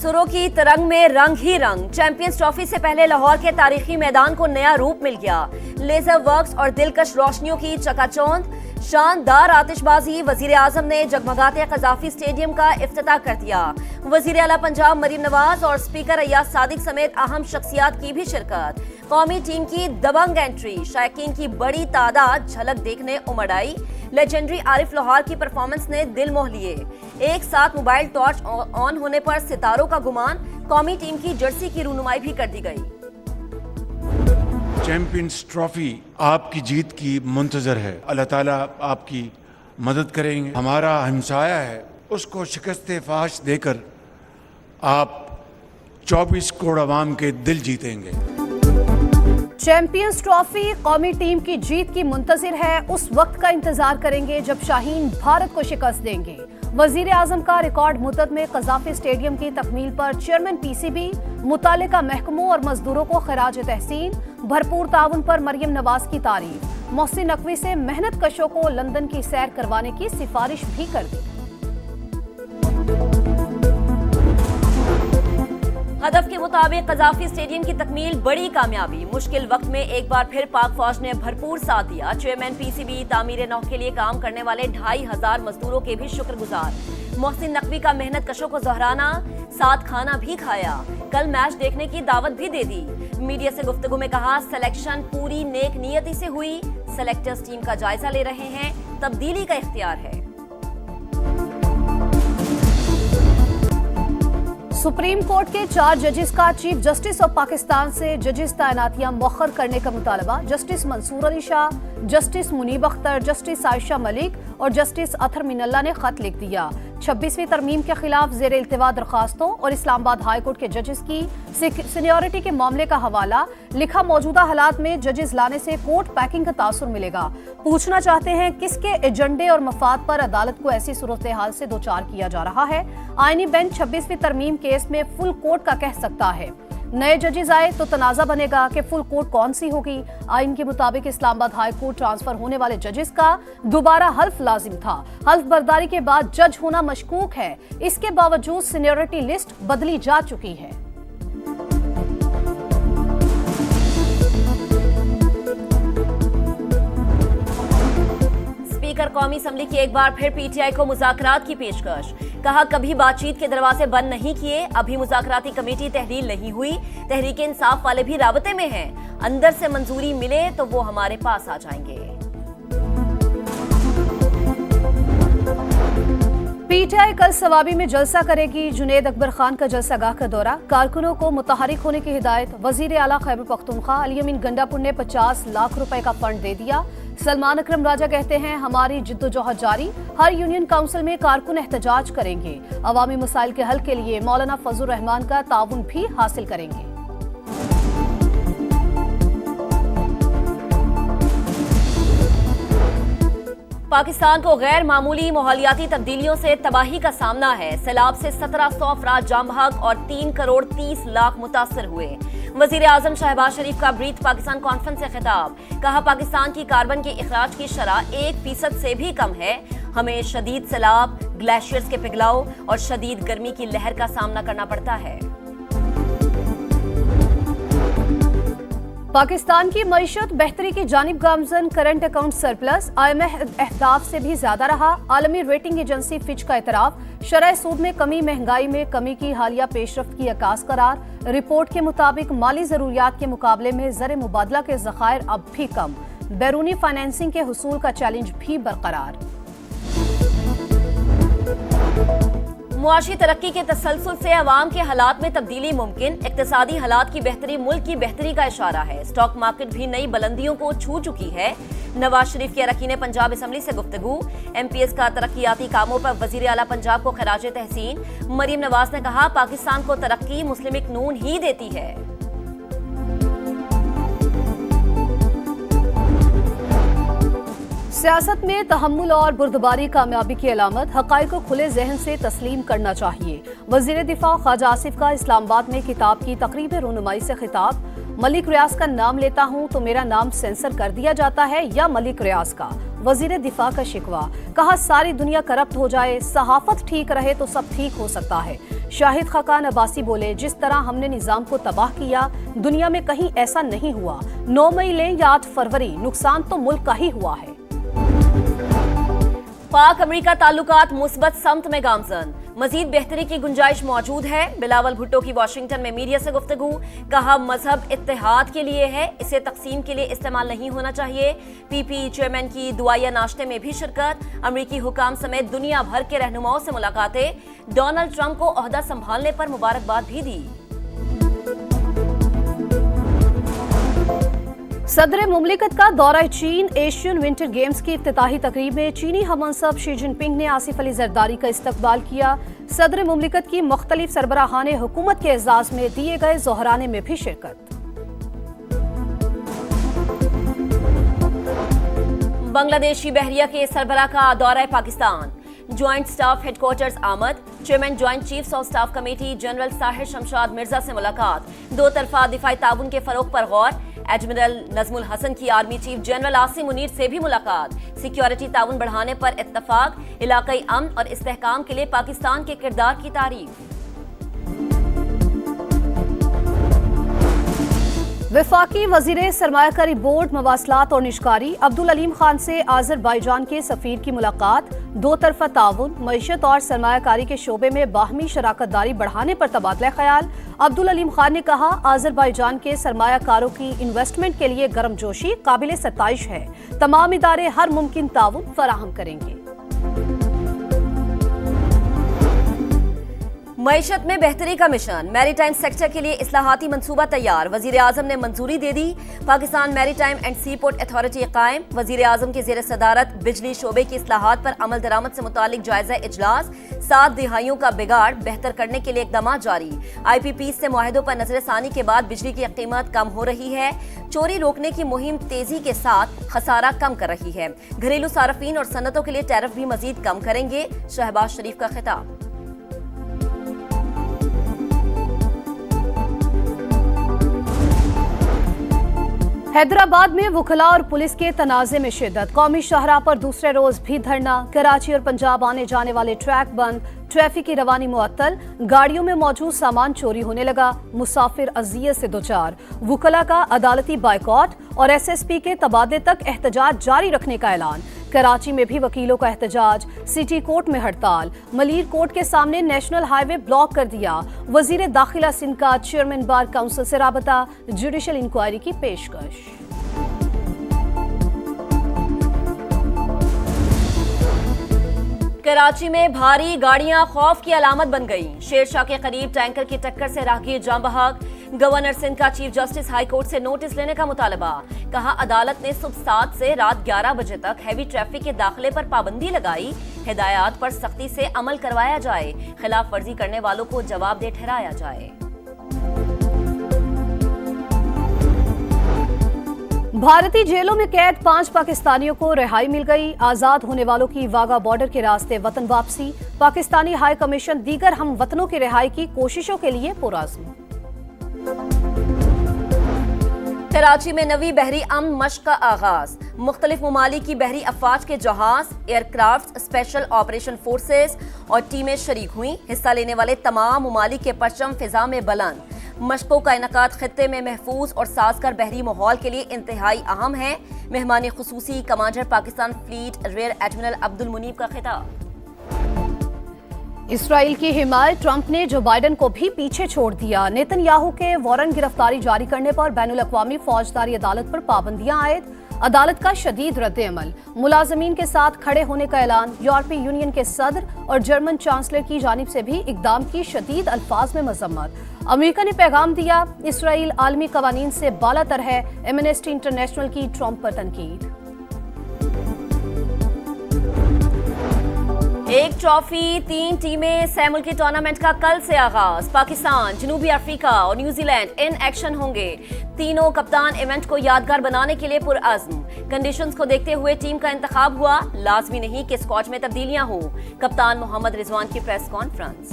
सुरों की तरंग में रंग ही रंग। चैंपियंस ट्रॉफी से पहले लाहौर के तारीखी मैदान को नया रूप मिल गया। लेजर वर्क्स और दिलकश रोशनियों की चकाचौंध, शानदार आतिशबाजी। वजीर आजम ने जगमगाते कजाफी स्टेडियम का इफ्तिताह कर दिया। वजीर आला पंजाब मरीम नवाज और स्पीकर अय्याज सादिक समेत अहम शख्सियात की भी शिरकत। कौमी टीम की दबंग एंट्री, शायकीन की बड़ी तादाद झलक देखने उमड़ आई। लेजेंडरी आरिफ लाहौर की परफॉर्मेंस ने दिल मोह लिए। एक साथ मोबाइल टॉर्च ऑन होने पर सितारों का गुमान, कौमी टीम की जर्सी की रूनुमाई भी कर दी गई। चैंपियंस ट्रॉफी आपकी जीत की मुंतजर है। अल्लाह ताला आपकी मदद करेंगे। हमारा हमसाया है, उसको शिकस्त फाश देकर आप 24 करोड़ अवाम के दिल जीतेंगे। चैंपियंस ट्रॉफी कौमी टीम की जीत की मुंतजिर है। उस वक्त का इंतजार करेंगे जब शाहीन भारत को शिकस्त देंगे। वजीर आजम का रिकॉर्ड मुद्दत में कजाफी स्टेडियम की तकमील पर चेयरमैन पीसीबी, मुतालिका महकमों और मजदूरों को खिराज तहसीन। भरपूर ताउन पर मरियम नवाज की तारीफ। मोहसिन नकवी से मेहनत कशों को लंदन की सैर करवाने की सिफारिश भी कर दी। हदफ के मुताबिक कजाफी स्टेडियम की तकमील बड़ी कामयाबी। मुश्किल वक्त में एक बार फिर पाक फौज ने भरपूर साथ दिया। चेयरमैन पीसीबी तामीर नौ के लिए काम करने वाले 2500 मजदूरों के भी शुक्रगुजार। मोहसिन नकवी का मेहनत कशों को दोहराना, साथ खाना भी खाया। कल मैच देखने की दावत भी दे दी। मीडिया से गुफ्तगू में कहा, सिलेक्शन पूरी नेक नियति से हुई। सेलेक्टर्स टीम का जायजा ले रहे हैं, तब्दीली का इख्तियार है। सुप्रीम कोर्ट के 4 जजेस का चीफ जस्टिस ऑफ पाकिस्तान से जजेस तैनातियां मौखर करने का मुतालबा। Justice Mansoor Ali Shah, justice Munib Akhtar, justice Ayesha Malik और जस्टिस अथर मिनल्ला ने खत लिख दिया। 26वीं तरमीम के खिलाफ जेर इल्तिवा दरखास्तों और इस्लामाबाद हाई कोर्ट के जजेस की सीनियरिटी के मामले का हवाला लिखा। मौजूदा हालात में जजेस लाने से कोर्ट पैकिंग का तासुर मिलेगा। पूछना चाहते हैं किसके एजेंडे और मफाद पर अदालत को ऐसी सूरत हाल से दो चार किया जा रहा है। आईनी बेंच 26वीं तरमीम केस में फुल कोर्ट का कह सकता है। नए जजेस आए तो तनाजा बनेगा कि फुल कोर्ट कौन सी होगी। आइन के मुताबिक इस्लामाबाद हाई कोर्ट ट्रांसफर होने वाले जजेस का दोबारा हल्फ लाजिम था। हल्फ बर्दारी के बाद जज होना मशकूक है। इसके बावजूद सीनियरिटी लिस्ट बदली जा चुकी है। स्पीकर कौमी असम्बली की एक बार फिर पीटीआई को मुज़ाकरात की पेशकश। कहा, कभी बातचीत के दरवाजे बंद नहीं किए। अभी मुज़ाकराती कमेटी तहलील नहीं हुई। तहरीक इंसाफ वाले भी राबते में हैं। अंदर से मंजूरी मिले तो वो हमारे पास आ जाएंगे। पीटीआई कल सवाबी में जलसा करेगी। जुनेद अकबर खान का जलसागाह का दौरा, कारकुनों को मुतहरिक होने की हिदायत। वजीर आला खैबर पख्तूनख्वा अली अमीन गंडापुर ने 50 लाख रुपए का फंड दे दिया। सलमान अकरम राजा कहते हैं, हमारी जिद्दोजहद जारी। हर यूनियन काउंसिल में कारकुन एहतजाज करेंगे। अवामी मसाइल के हल के लिए मौलाना फजल रहमान का ताउन भी हासिल करेंगे। पाकिस्तान को गैर मामूली माहौलियाती तब्दीलियों से तबाही का सामना है। सैलाब से 1700 अफराद जाम बहक और 3 करोड़ 30 लाख मुतासर हुए। वजीर आजम शहबाज शरीफ का ब्रीथ पाकिस्तान कॉन्फ्रेंस से खिताब। कहा, पाकिस्तान की कार्बन के इखराज की शरह 1% से भी कम है। हमें शदीद सैलाब, ग्लेशियर्स के पिघलाव और शदीद गर्मी की लहर का सामना करना पड़ता है। पाकिस्तान की मईशत बेहतरी की जानिब गामजन। करंट अकाउंट सरप्लस IMF अहदाफ से भी ज्यादा रहा। आलमी रेटिंग एजेंसी फिच का इतराफ। शरह सूद में कमी, महंगाई में कमी की हालिया पेशरफ्त की अक्कास करार। रिपोर्ट के मुताबिक माली जरूरियात के मुकाबले में ज़र मुबादला के ज़खायर अब भी कम। बैरूनी फाइनेंसिंग के हुसूल का चैलेंज भी बरकरार। मुआशी तरक्की के तसलसल से अवाम के हालात में तब्दीली मुमकिन। इक्तिसादी हालात की बेहतरी मुल्क की बेहतरी का इशारा है। स्टॉक मार्केट भी नई बुलंदियों को छू चुकी है। नवाज शरीफ की अरकान पंजाब असम्बली से गुफ्तगू। MPS का तरक्याती कामों पर वजीर आला पंजाब को खिराज तहसीन। मरीम नवाज ने कहा, पाकिस्तान को तरक्की मुस्लिम लीग नून ही देती है। सियासत में तहम्मुल और बुर्दबारी कामयाबी की अलामत। हक़ाइक़ को खुले जहन से तस्लीम करना चाहिए। वज़ीर दिफा ख्वाजा आसिफ का इस्लामाबाद में किताब की तकरीब रूनुमाई से खिताब। मलिक रियाज का नाम लेता हूँ तो मेरा नाम सेंसर कर दिया जाता है या मलिक रियाज का। वजीर दिफा का शिकवा, कहा सारी दुनिया करप्ट हो जाए, सहाफत ठीक रहे तो सब ठीक हो सकता है। शाहिद खकान अब्बासी बोले, जिस तरह हमने निजाम को तबाह किया दुनिया में कहीं ऐसा नहीं हुआ। 9 मई ले या 8 फरवरी, नुकसान तो मुल्क का ही हुआ है। पाक अमेरिका ताल्लुकात मुस्बत समत में गामजन, मजीद बेहतरी की गुंजाइश मौजूद है। बिलावल भुट्टो की वाशिंगटन में मीडिया से गुफ्तगू, कहा मजहब इत्तेहाद के लिए है, इसे तकसीम के लिए इस्तेमाल नहीं होना चाहिए। पीपी चेयरमैन की दुआया नाश्ते में भी शिरकत, अमेरिकी हुकाम समेत दुनिया भर के रहनुमाओं से मुलाकातें, डोनाल्ड ट्रंप को ओहदा संभालने पर मुबारकबाद भी दी। सदर मुमलिकत का दौरा चीन, एशियन विंटर गेम्स की इफ्तिताही तकरीब में चीनी हममनसब शी जिनपिंग ने आसिफ अली जरदारी का इस्तकबाल किया। सदर मुमलिकत की मुख्तलिफ सरबराहान हुकूमत के एजाज में दिए गए जोहराने में भी शिरकत। बांग्लादेशी बहरिया के सरबराह का दौरा पाकिस्तान, ज्वाइंट स्टाफ हेडक्वार्टर्स आमद, chairman joint chiefs of staff committee general Sahir Shamshad Mirza से मुलाकात, दो तरफा दिफाई ताउन के फरोग पर गौर। एडमिरल नजमुल हसन की army chief general Asim Munir से भी मुलाकात, सिक्योरिटी ताउन बढ़ाने पर इत्तफाक, इलाकाई अमन और इस्तेहकाम के लिए पाकिस्तान के किरदार की तारीफ। वफाकी वजीर सरमायाकारी बोर्ड मवासलात और निशकारी अब्दुल अलीम खान से आज़रबाईजान के सफीर की मुलाकात, दो तरफा ताउन, मईशत और सरमायाकारी के शोबे में बाहमी शराकत दारी बढ़ाने पर तबादला ख्याल। अब्दुल अलीम खान ने कहा, आज़रबाईजान के सरमायाकारों की इन्वेस्टमेंट के लिए गर्मजोशी काबिल सताइश है, तमाम इदारे हर मुमकिन ताउन फराहम करेंगे। मईशत में बेहतरी का मिशन, मैरीटाइम सेक्टर के लिए इस्लाहाती मंसूबा तैयार, वजीर आजम ने मंजूरी दे दी। Pakistan maritime and sea port authority कायम, वजीर आजम के जेर सदारत बिजली शोबे की इस्लाहात पर अमल दरामद से मुतालिक जायजा इजलास, 7 दिहाइयों का बिगाड़ बेहतर करने के लिए इकदाम जारी। IPP से मुआहदों पर नजरसानी के बाद बिजली की कीमत कम हो रही है, चोरी रोकने की मुहिम तेजी के साथ खसारा कम कर रही है। घरेलू सार्फिन और सनतों के लिए टैरिफ भी मजीद कम करेंगे, शहबाज शरीफ का खिताब। हैदराबाद में वुकला और पुलिस के तनाजे में शिद्दत, कौमी शाहराह पर दूसरे रोज भी धरना, कराची और पंजाब आने जाने वाले ट्रैक बंद, ट्रैफिक की रवानी मुअत्तल, गाड़ियों में मौजूद सामान चोरी होने लगा, मुसाफिर अजियत से दोचार। वुकला का अदालती बाइकॉट और SSP के तबादले तक एहतजाज जारी रखने का ऐलान। कराची में भी वकीलों का एहतजाज, सिटी कोर्ट में हड़ताल, मलीर कोर्ट के सामने नेशनल हाईवे ब्लॉक कर दिया। वजीर दाखिला सिंध का चेयरमैन बार काउंसिल से राबता, जुडिशल इंक्वायरी की पेशकश। कराची में भारी गाड़ियां खौफ की अलामत बन गईं, शेरशाह के करीब टैंकर की टक्कर से राहगीर जान बहक। गवर्नर सिंध का चीफ जस्टिस हाई कोर्ट से नोटिस लेने का मुतालबा, कहा अदालत ने सुबह 7 से रात 11 बजे तक हैवी ट्रैफिक के दाखिले पर पाबंदी लगाई, हिदायत पर सख्ती से अमल करवाया जाए, खिलाफ वर्जी करने वालों को जवाबदेह ठहराया जाए। भारतीय जेलों में कैद 5 पाकिस्तानियों को रिहाई मिल गई, आजाद होने वालों की वाघा बॉर्डर के रास्ते वतन वापसी। पाकिस्तानी हाई कमीशन दीगर हम वतनों की रिहाई की कोशिशों के लिए पुरअज़्म। कराची में नवी बहरी अमन मश्क का आगाज, मुख्तलिफ ममालिक की बहरी अफवाज के जहाज, एयरक्राफ्ट, स्पेशल ऑपरेशन फोर्सेस और टीमें शरीक हुई। हिस्सा लेने वाले तमाम ममालिक के परचम फिजा में बुलंद। मशकों का इनकाद खित्ते में महफूज और साजगार बहरी माहौल के लिए इंतहाई अहम है। मेहमानी खुसूसी commander Pakistan fleet rear admiral Abdul Munib का खिताब। इसराइल की हिमायत, ट्रंप ने जो बाइडन को भी पीछे छोड़ दिया। नेतन्याहू के वारंट गिरफ्तारी जारी करने पर बैनुल अक़वामी फौजदारी अदालत पर पाबंदियां आयद, अदालत का शदीद रद्द-ए-अमल। मुलाजमीन के साथ खड़े होने का ऐलान, यूरोपीय यूनियन के सदर और जर्मन चांसलर की जानिब से भी इकदाम की शदीद अल्फाज में मजम्मत। अमेरिका ने पैगाम दिया, इसराइल आलमी कवानीन से बालातर है, एमनेस्टी इंटरनेशनल की ट्रंप पर तनकीद। एक ट्रॉफी 3 टीमें सैमुल के टूर्नामेंट का कल से आगाज। पाकिस्तान, जनूबी अफ्रीका और न्यूजीलैंड इन एक्शन होंगे। तीनों कप्तान इवेंट को यादगार बनाने के लिए पुरअज़्म। कंडीशंस को देखते हुए टीम का इंतखाब हुआ, लाजमी नहीं कि स्क्वाड में तब्दीलियां हों। कप्तान मोहम्मद रिजवान की प्रेस कॉन्फ्रेंस।